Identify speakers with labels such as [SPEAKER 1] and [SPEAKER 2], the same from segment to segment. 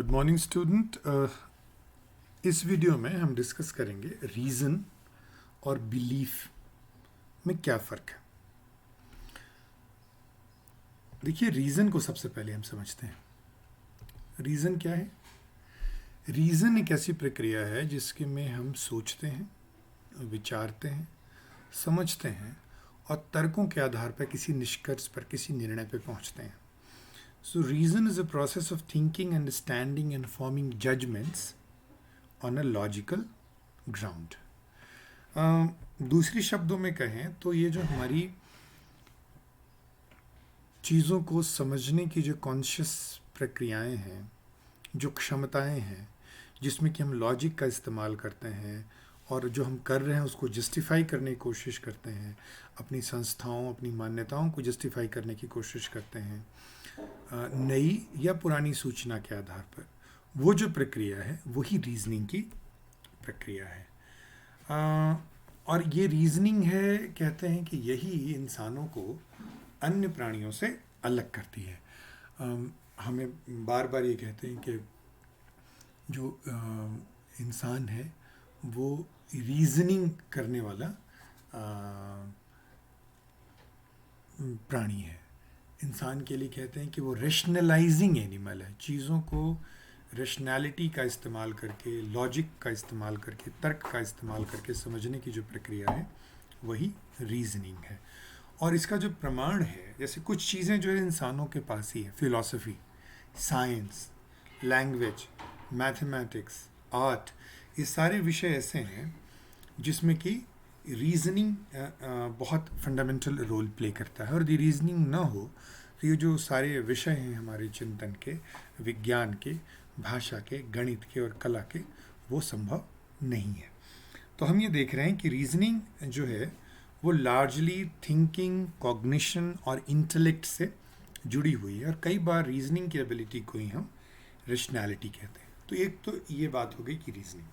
[SPEAKER 1] Good morning student. इस video में हम डिस्कस करेंगे रीज़न और बिलीफ में क्या फ़र्क है। देखिए, रीज़न को सबसे पहले हम समझते हैं। रीज़न क्या है? रीज़न एक ऐसी प्रक्रिया है जिसके में हम सोचते हैं, विचारते हैं, समझते हैं और तर्कों के आधार पर किसी निष्कर्ष पर, किसी निर्णय पर पहुंचते हैं। So reason is a process of thinking, understanding and forming judgments on a logical ground. दूसरी शब्दों में कहें तो ये जो हमारी चीज़ों को समझने की जो कॉन्शियस प्रक्रियाएं हैं, जो क्षमताएं हैं, जिसमें कि हम लॉजिक का इस्तेमाल करते हैं और जो हम कर रहे हैं उसको जस्टिफाई करने की कोशिश करते हैं, अपनी संस्थाओं, अपनी मान्यताओं को जस्टिफाई करने की कोशिश करते हैं नई या पुरानी सूचना के आधार पर, वो जो प्रक्रिया है वही रीजनिंग की प्रक्रिया है। और ये रीजनिंग है, कहते हैं कि यही इंसानों को अन्य प्राणियों से अलग करती है। हमें बार बार ये कहते हैं कि जो इंसान है वो रीजनिंग करने वाला प्राणी है। इंसान के लिए कहते हैं कि वो रेशनलाइजिंग एनिमल है। चीज़ों को रेशनैलिटी का इस्तेमाल करके, लॉजिक का इस्तेमाल करके, तर्क का इस्तेमाल करके समझने की जो प्रक्रिया है वही रीजनिंग है। और इसका जो प्रमाण है, जैसे कुछ चीज़ें जो है इंसानों के पास ही है, philosophy, science, language, mathematics, art, ये सारे विषय ऐसे हैं जिसमें कि रीजनिंग बहुत फंडामेंटल रोल प्ले करता है। और यदि रीजनिंग ना हो तो ये जो सारे विषय हैं हमारे चिंतन के, विज्ञान के, भाषा के, गणित के और कला के, वो संभव नहीं है। तो हम ये देख रहे हैं कि रीजनिंग जो है वो लार्जली थिंकिंग, कॉग्निशन और इंटेलेक्ट से जुड़ी हुई है। और कई बार रीजनिंग की एबिलिटी को ही हम रेशनैलिटी कहते हैं। तो एक तो ये बात हो गई कि रीजनिंग।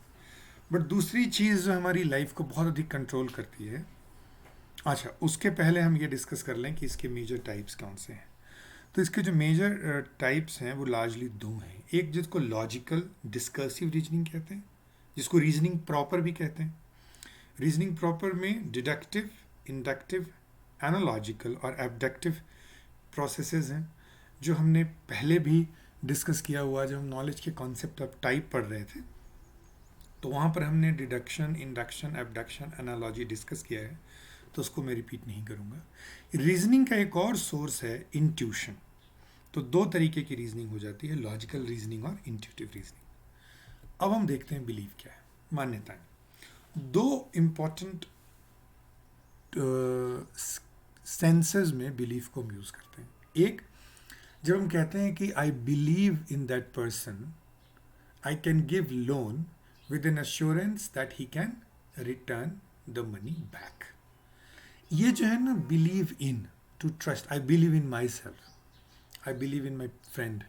[SPEAKER 1] बट दूसरी चीज़ जो हमारी लाइफ को बहुत अधिक कंट्रोल करती है, अच्छा उसके पहले हम ये डिस्कस कर लें कि इसके मेजर टाइप्स कौन से हैं। तो इसके जो मेजर टाइप्स हैं वो लार्जली दो हैं। एक जिसको लॉजिकल डिस्कर्सिव रीजनिंग कहते हैं, जिसको रीजनिंग प्रॉपर भी कहते हैं। रीजनिंग प्रॉपर में डिडक्टिव, इंडक्टिव, एनालॉजिकल और एबडक्टिव प्रोसेसेस हैं, जो हमने पहले भी डिस्कस किया हुआ जब हम नॉलेज के कॉन्सेप्ट ऑफ टाइप पढ़ रहे थे। तो वहाँ पर हमने deduction, induction, abduction, analogy discuss किया है, तो उसको मैं रिपीट नहीं करूँगा। रीजनिंग का एक और सोर्स है इंट्यूशन। तो दो तरीके की रीजनिंग हो जाती है, लॉजिकल रीजनिंग और इंट्यूटिव रीजनिंग। अब हम देखते हैं बिलीव क्या है, मान्यताएं। दो इम्पॉर्टेंट सेंसेस में बिलीव को हम यूज़ करते हैं। एक, जब हम कहते हैं कि I believe in that person, I can give loan with an assurance that he can return the money back. ये जो है ना, believe in, to trust. I believe in myself. I believe in my friend.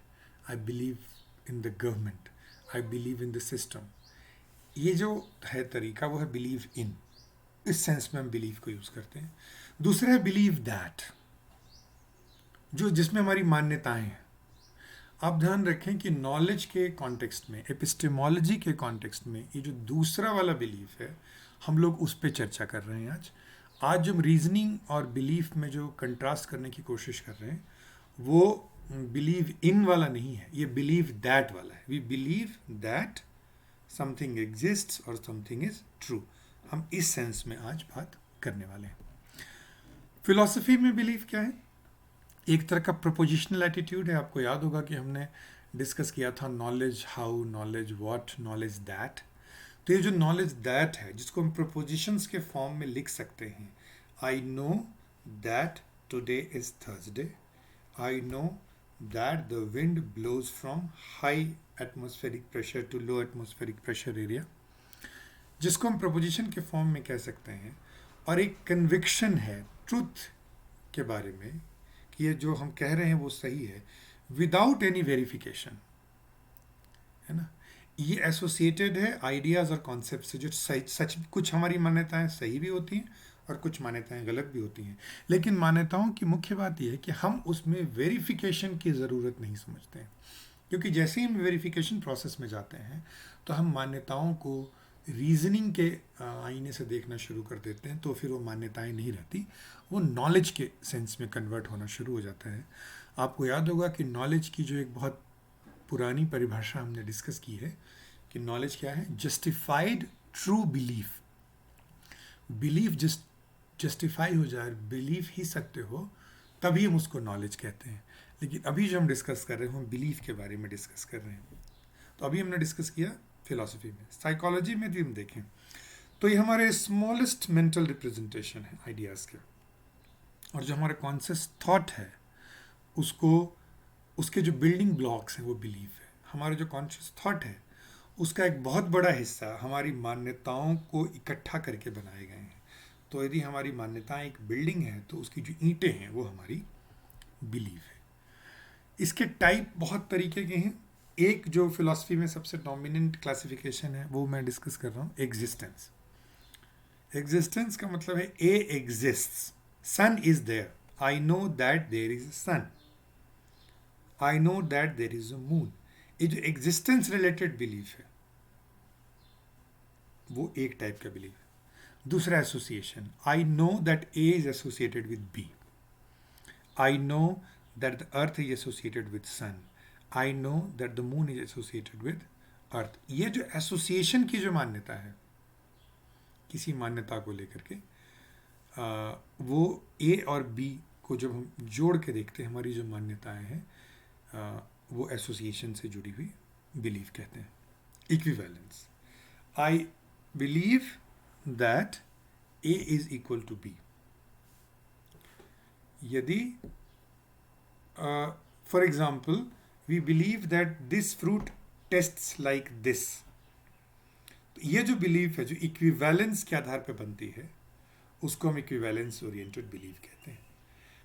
[SPEAKER 1] I believe in the government. I believe in the system. ये जो है तरीका वो है believe in. इस सेंस में हम believe को यूज करते हैं। दूसरा है believe that, जो जिसमें हमारी मान्यताएं हैं। आप ध्यान रखें कि नॉलेज के कॉन्टेक्स्ट में, एपिस्टेमोलॉजी के कॉन्टेक्स्ट में, ये जो दूसरा वाला बिलीफ है हम लोग उस पर चर्चा कर रहे हैं आज जो हम रीजनिंग और बिलीफ में जो कंट्रास्ट करने की कोशिश कर रहे हैं वो बिलीव इन वाला नहीं है, ये बिलीव दैट वाला है। We believe that something exists और समथिंग इज ट्रू। हम इस सेंस में आज बात करने वाले हैं। फिलॉसफी में बिलीव क्या है? एक तरह का प्रोपोजिशनल एटीट्यूड है। आपको याद होगा कि हमने डिस्कस किया था knowledge how, knowledge what, knowledge that. तो ये जो नॉलेज दैट है, जिसको हम प्रोपोजिशंस के फॉर्म में लिख सकते हैं, I know that today is Thursday, I know that the wind blows from high atmospheric pressure to low atmospheric pressure area, जिसको हम प्रोपोजिशन के फॉर्म में कह सकते हैं। और एक कन्विक्शन है ट्रुथ के बारे में, ये जो हम कह रहे हैं वो सही है, विदाउट एनी वेरिफिकेशन, है ना। ये एसोसिएटेड है आइडियाज़ और कॉन्सेप्ट से, जो सच कुछ हमारी मान्यताएं सही भी होती हैं और कुछ मान्यताएं गलत भी होती हैं। लेकिन मान्यताओं की मुख्य बात यह है कि हम उसमें वेरिफिकेशन की ज़रूरत नहीं समझते हैं। क्योंकि जैसे ही हम वेरिफिकेशन प्रोसेस में जाते हैं तो हम मान्यताओं को रीजनिंग के आईने से देखना शुरू कर देते हैं, तो फिर वो मान्यताएं नहीं रहती, वो नॉलेज के सेंस में कन्वर्ट होना शुरू हो जाता है। आपको याद होगा कि नॉलेज की जो एक बहुत पुरानी परिभाषा हमने डिस्कस की है कि नॉलेज क्या है, justified true belief. Belief justify हो जाए, बिलीफ ही सत्य हो, तभी हम उसको नॉलेज कहते हैं। लेकिन अभी जो हम डिस्कस कर रहे हैं, हम बिलीफ के बारे में डिस्कस कर रहे हैं। तो अभी हमने डिस्कस किया फिलॉसफी में, साइकोलॉजी में भी हम देखें तो ये हमारे स्मॉलेस्ट मेंटल रिप्रेजेंटेशन है आइडियाज़ के, और जो हमारे कॉन्शियस थॉट है उसको, उसके जो बिल्डिंग ब्लॉक्स हैं वो बिलीफ है। हमारे जो कॉन्शियस थॉट है उसका एक बहुत बड़ा हिस्सा हमारी मान्यताओं को इकट्ठा करके बनाए गए हैं। तो यदि हमारी मान्यताएं एक बिल्डिंग है तो उसकी जो ईंटें हैं वो हमारी बिलीफ है। इसके टाइप बहुत तरीके के हैं। एक जो फिलॉसफी में सबसे डोमिनेंट क्लासिफिकेशन है वो मैं डिस्कस कर रहा हूँ, एग्जिस्टेंस। एग्जिस्टेंस का मतलब है A exists, sun is there, I know that there is a sun, I know that there is a moon. ये जो एग्जिस्टेंस रिलेटेड बिलीफ है वो एक टाइप का बिलीफ है। दूसरा association, I know that A is associated with B, I know that the earth is associated with sun, I know that the moon is associated with earth. ये जो association की जो मान्यता है किसी मान्यता को लेकर के, वो ए और बी को जब हम जोड़ के देखते हैं, हमारी जो मान्यताएं हैं वो एसोसिएशन से जुड़ी हुई बिलीफ कहते हैं। Equivalence, I believe that A is equal to B. यदि for example we believe that this fruit tastes like this, तो ये जो बिलीफ है जो इक्विवेलेंस के आधार पर बनती है उसको हम इक्विवेलेंस ओरिएंटेड बिलीफ कहते हैं।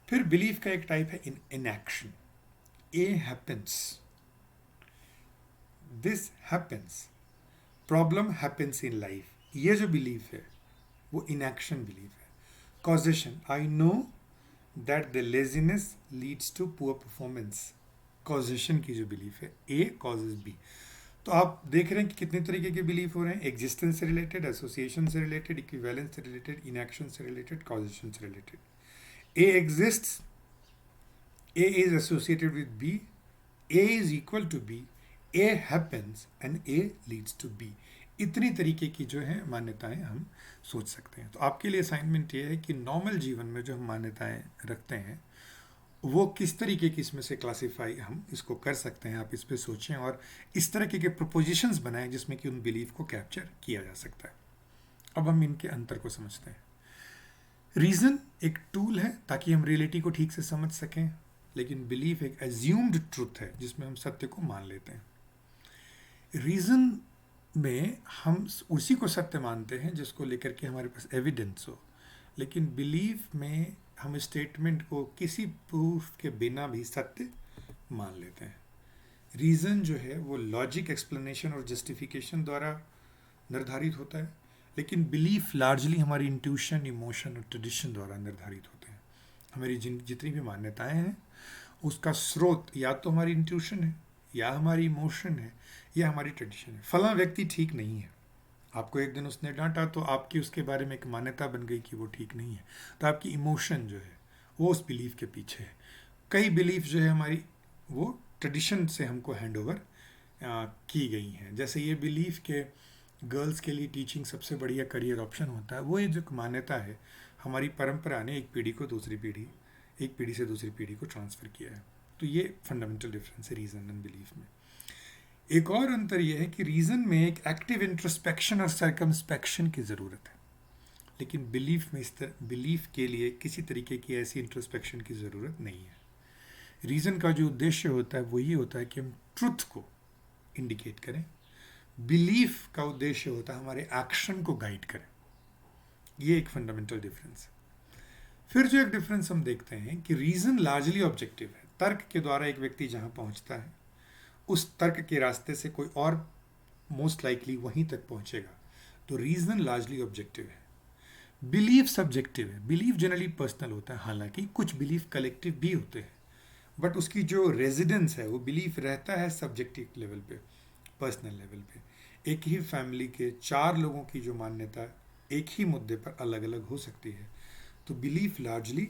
[SPEAKER 1] फिर बिलीफ का एक टाइप है in inaction, A happens, this happens, problem happens in life, ये जो बिलीफ है वो इनएक्शन बिलीफ है। Causation, I know that the laziness leads to poor performance, causation की जो बिलीफ है, ए कॉजेज बी। तो आप देख रहे हैं कि कितने तरीके के बिलीफ हो रहे हैं, एग्जिस्टेंस से रिलेटेड, एसोसिएशन से रिलेटेड, इक्विवेलेंस से रिलेटेड, इनएक्शन से रिलेटेड, कॉजेशन से related. A exists, A is associated with B, A is equal to B, A happens and A leads to B। इतनी तरीके की जो है मान्यताएं हम सोच सकते हैं। तो आपके लिए असाइनमेंट ये है कि नॉर्मल जीवन में जो हम मान्यताएं रखते हैं वो किस तरीके की इसमें से क्लासीफाई हम इसको कर सकते हैं। आप इस पर सोचें और इस तरह के प्रपोजिशंस बनाएं जिसमें कि उन बिलीफ को कैप्चर किया जा सकता है। अब हम इनके अंतर को समझते हैं। रीज़न एक टूल है ताकि हम रियलिटी को ठीक से समझ सकें, लेकिन बिलीफ एक एज्यूम्ड ट्रुथ है जिसमें हम सत्य को मान लेते हैं। रीज़न में हम उसी को सत्य मानते हैं जिसको लेकर के हमारे पास एविडेंस हो, लेकिन बिलीफ में हम स्टेटमेंट को किसी प्रूफ के बिना भी सत्य मान लेते हैं। रीज़न जो है वो लॉजिक, एक्सप्लेनेशन और जस्टिफिकेशन द्वारा निर्धारित होता है, लेकिन बिलीफ लार्जली हमारी इंट्यूशन, इमोशन और ट्रेडिशन द्वारा निर्धारित होते हैं। हमारी जितनी भी मान्यताएं हैं उसका स्रोत या तो हमारी इंट्यूशन है, या हमारी इमोशन है, या हमारी ट्रेडिशन है। फला व्यक्ति ठीक नहीं है, आपको एक दिन उसने डांटा तो आपकी उसके बारे में एक मान्यता बन गई कि वो ठीक नहीं है, तो आपकी इमोशन जो है वो उस बिलीफ के पीछे है। कई बिलीफ जो है हमारी वो ट्रेडिशन से हमको हैंड ओवर की गई हैं। जैसे ये बिलीफ के गर्ल्स के लिए टीचिंग सबसे बढ़िया करियर ऑप्शन होता है, वो ये जो मान्यता है हमारी परंपरा ने एक पीढ़ी को दूसरी पीढ़ी, एक पीढ़ी से दूसरी पीढ़ी को ट्रांसफ़र किया है। तो ये फंडामेंटल डिफरेंस है रीज़न एंड बिलीफ में। एक और अंतर यह है कि रीज़न में एक एक्टिव इंट्रोस्पेक्शन और सर्कमस्पेक्शन की ज़रूरत है, लेकिन बिलीफ में बिलीफ के लिए किसी तरीके की ऐसी इंट्रोस्पेक्शन की ज़रूरत नहीं है। रीज़न का जो उद्देश्य होता है वो ये होता है कि हम ट्रुथ को इंडिकेट करें, बिलीफ का उद्देश्य होता है हमारे एक्शन को गाइड करें। ये एक फंडामेंटल डिफरेंस है। फिर जो एक डिफरेंस हम देखते हैं कि रीज़न लार्जली ऑब्जेक्टिव है, तर्क के द्वारा एक व्यक्ति जहाँ पहुँचता है उस तर्क के रास्ते से कोई और मोस्ट लाइकली वहीं तक पहुँचेगा, तो रीज़न लार्जली ऑब्जेक्टिव है। बिलीफ सब्जेक्टिव है, बिलीफ जनरली पर्सनल होता है, हालांकि कुछ बिलीफ कलेक्टिव भी होते हैं। बट उसकी जो रेजिडेंस है वो बिलीफ रहता है सब्जेक्टिव लेवल पे, पर्सनल लेवल पे। एक ही फैमिली के 4 लोगों की जो मान्यता एक ही मुद्दे पर अलग अलग हो सकती है। तो बिलीफ लार्जली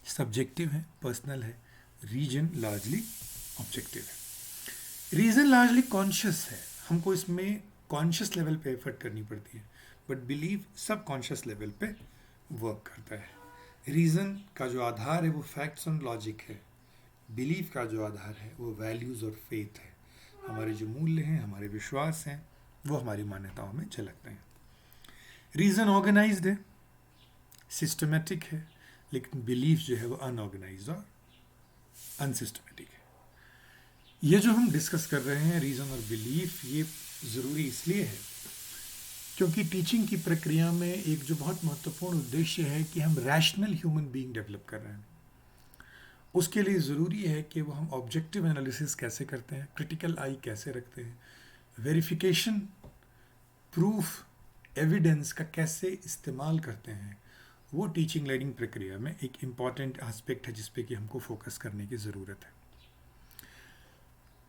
[SPEAKER 1] सब्जेक्टिव है, पर्सनल है, रीजन लार्जली ऑब्जेक्टिव है। रीजन लार्जली कॉन्शियस है, हमको इसमें कॉन्शियस लेवल पे एफर्ट करनी पड़ती है, बट बिलीफ सब कॉन्शियस लेवल पे वर्क करता है। रीजन का जो आधार है वो फैक्ट्स एंड लॉजिक है, बिलीफ का जो आधार है वो वैल्यूज़ और फेथ है। हमारे जो मूल्य हैं, हमारे विश्वास हैं, वो हमारी मान्यताओं में झलकते हैं। रीज़न ऑर्गेनाइज्ड है, सिस्टमेटिक है, लेकिन बिलीफ जो है वो अनऑर्गेनाइज्ड और अनसिस्टमेटिक है। ये जो हम डिस्कस कर रहे हैं रीज़न और बिलीफ, ये ज़रूरी इसलिए है क्योंकि टीचिंग की प्रक्रिया में एक जो बहुत महत्वपूर्ण उद्देश्य है कि हम रैशनल ह्यूमन बीइंग डेवलप कर रहे हैं। उसके लिए ज़रूरी है कि वो हम ऑब्जेक्टिव एनालिसिस कैसे करते हैं, क्रिटिकल आई कैसे रखते हैं, वेरिफिकेशन, प्रूफ, एविडेंस का कैसे इस्तेमाल करते हैं, वो टीचिंग लर्निंग प्रक्रिया में एक इम्पॉर्टेंट एस्पेक्ट है जिस पे कि हमको फोकस करने की ज़रूरत है।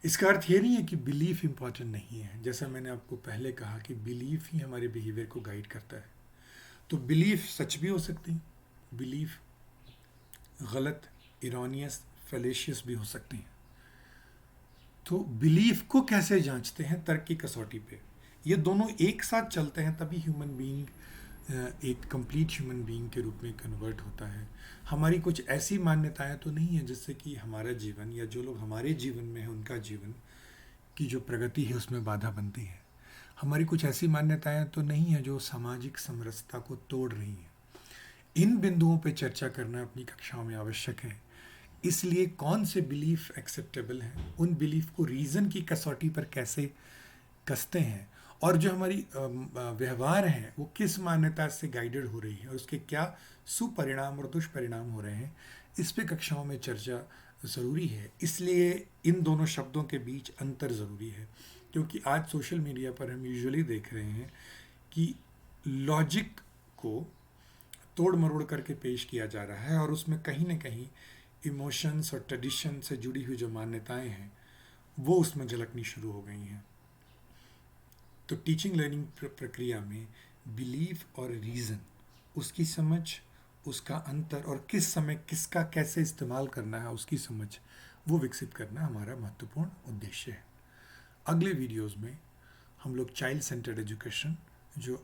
[SPEAKER 1] इसका अर्थ ये नहीं है कि बिलीफ इम्पॉर्टेंट नहीं है। जैसा मैंने आपको पहले कहा कि बिलीफ ही हमारे बिहेवियर को गाइड करता है। तो बिलीफ सच भी हो सकती है, बिलीफ गलत, इरोनियस, फेलेशियस भी हो सकती हैं। तो बिलीफ को कैसे जांचते हैं? तर्क की कसौटी पे। ये दोनों एक साथ चलते हैं तभी ह्यूमन बीइंग एक कंप्लीट ह्यूमन बीइंग के रूप में कन्वर्ट होता है। हमारी कुछ ऐसी मान्यताएं तो नहीं है जिससे कि हमारा जीवन या जो लोग हमारे जीवन में हैं उनका जीवन की जो प्रगति है उसमें बाधा बनती है। हमारी कुछ ऐसी मान्यताएं तो नहीं है जो सामाजिक समरसता को तोड़ रही हैं। इन बिंदुओं पे चर्चा करना अपनी कक्षाओं में आवश्यक है। इसलिए कौन से बिलीफ एक्सेप्टेबल हैं, उन बिलीफ को रीज़न की कसौटी पर कैसे कसते हैं, और जो हमारी व्यवहार हैं वो किस मान्यता से गाइडेड हो रही है और उसके क्या सुपरिणाम और दुष्परिणाम हो रहे हैं, इस पे कक्षाओं में चर्चा ज़रूरी है। इसलिए इन दोनों शब्दों के बीच अंतर ज़रूरी है, क्योंकि आज सोशल मीडिया पर हम यूजुअली देख रहे हैं कि लॉजिक को तोड़ मरोड़ करके पेश किया जा रहा है और उसमें कहीं ना कहीं इमोशंस और ट्रेडिशन से जुड़ी हुई जो मान्यताएं हैं वो उसमें झलकनी शुरू हो गई हैं। तो टीचिंग लर्निंग प्रक्रिया में बिलीफ और रीज़न, उसकी समझ, उसका अंतर और किस समय किसका कैसे इस्तेमाल करना है उसकी समझ, वो विकसित करना हमारा महत्वपूर्ण उद्देश्य है। अगले वीडियोस में हम लोग चाइल्ड सेंटर्ड एजुकेशन जो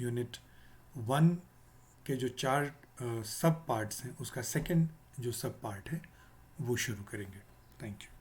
[SPEAKER 1] यूनिट 1 के जो 4 सब पार्ट्स हैं उसका सेकंड जो सब पार्ट है वो शुरू करेंगे। Thank you.